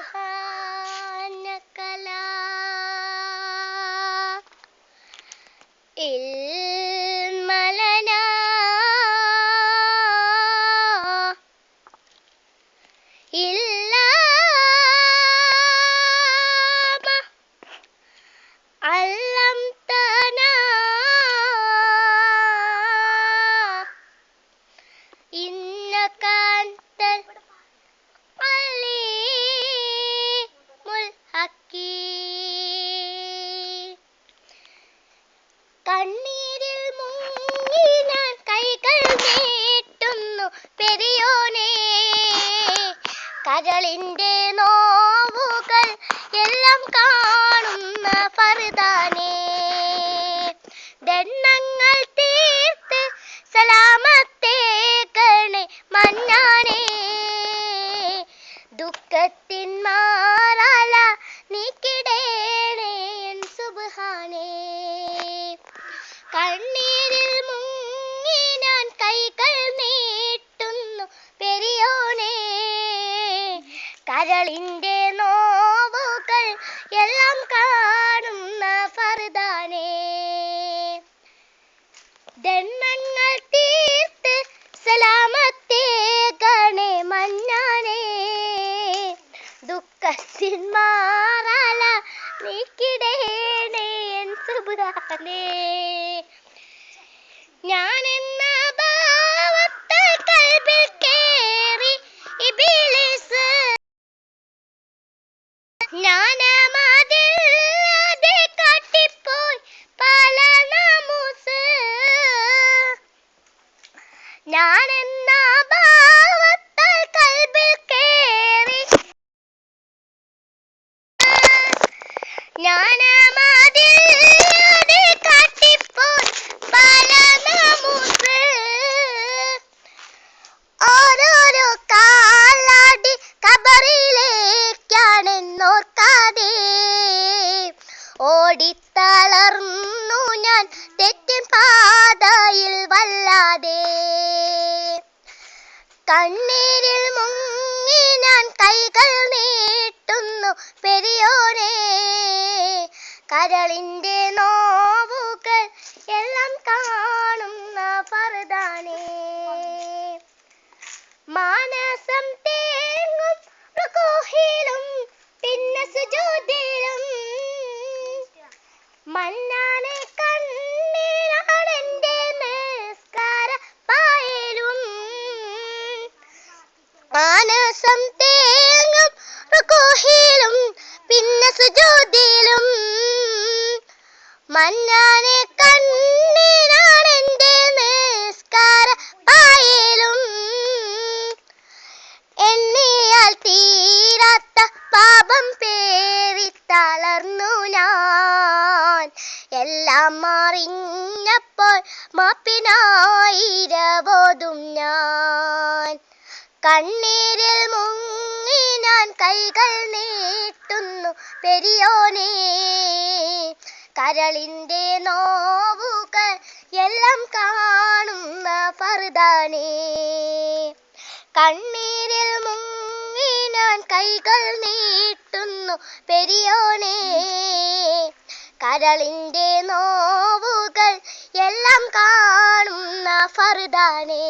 സുബ്ഹാനക ലാ ഇൽമ ലനാ ഇല്ലാ മാ അല്ലംതനാ ഇന്നക അൻതൽ അലീമുൽ ഹകീം. കണ്ണീരിൽ മുങ്ങി ഞാൻ കൈകൾ നീട്ടുന്നു പെരിയോനേ, കരളിന്റെ നോവുകൾ എല്ലാം കാണുന്ന ഫർദാനേ. ദണ്ണങ്ങൾ തീർത്ത് സലാമത്തേകണേ മന്നാനേ, ദുഃഖത്തിൻ മാറാല നീക്കിടേണേ എൻ സുബ്ഹാനേ. കണ്ണീരിൽ മുങ്ങി ഞാൻ കൈകൾ നീട്ടുന്നു പെരിയോനേ, കരളിന്റെ നോവുകൾ എല്ലാം കാണുന്ന ഫർദാനേ. ദണ്ണങ്ങൾ തീർത്ത് സലാമത്തേകണേ മന്നാനേ, ദുഃഖത്തിൻ മാറാല നീക്കിടേണേ എൻ സുബ്ഹാനേ. ഞാനെന്ന ഭാവത്താൽ കൽബിൽ കേറി ഇബ്ലീസ്, ജ്ഞാനമതില്ലാതെ കാട്ടിപ്പോയി പല നാമൂസ്. ഞാനെന്ന ഭാവത്താൽ കൽബിൽ കേറി ജ്ഞാനമതില്ലാതെ കാട്ടിപ്പോയി പല നാമൂസ്. ഓരോരോ കാലാടി കബറിലേക്കാണെന്നോർക്കാതെ ഓടിത്തളർന്നു ഞാൻ തെറ്റിൻ പാതയിൽ വല്ലാതെ. കണ്ണീരിൽ മുങ്ങി ഞാൻ കൈകൾ നീട്ടുന്നു പെരിയോനേ, കരളിന്റെ നോവുകൾ എല്ലാം കാണുന്ന ഫർദാനേ. മാനസം തേങ്ങും റുകൂഹിലും പിന്നെ സുജൂദിലും, മന്നാനെ കണ്ണീരാണെന്റെ നിസ്കാര പായലും. മാനസം തേങ്ങും റുകൂഹിലും പിന്നെ സുജൂദിലും, മന്നാനെ കണ്ണീരാണെന്റെ നിസ്കാര പായലും. എണ്ണിയാൽ തീരാത്ത പാപം പേറി തളർന്നു ഞാൻ, എല്ലാം അറിഞ്ഞപ്പോൾ മാപ്പിനായിരവോതും ഞാൻ. കണ്ണീരിൽ മുങ്ങി ഞാൻ കൈകൾ നീട്ടുന്നു പെരിയോനേ, കരളിന്റെ നോവുകൾ എല്ലാം കാണുന്ന ഫർദാനേ. കണ്ണീരിൽ മുങ്ങി ഞാൻ കൈകൾ നീട്ടുന്നു പെരിയോനേ, കരളിന്റെ നോവുകൾ എല്ലാം കാണുന്ന ഫർദാനേ.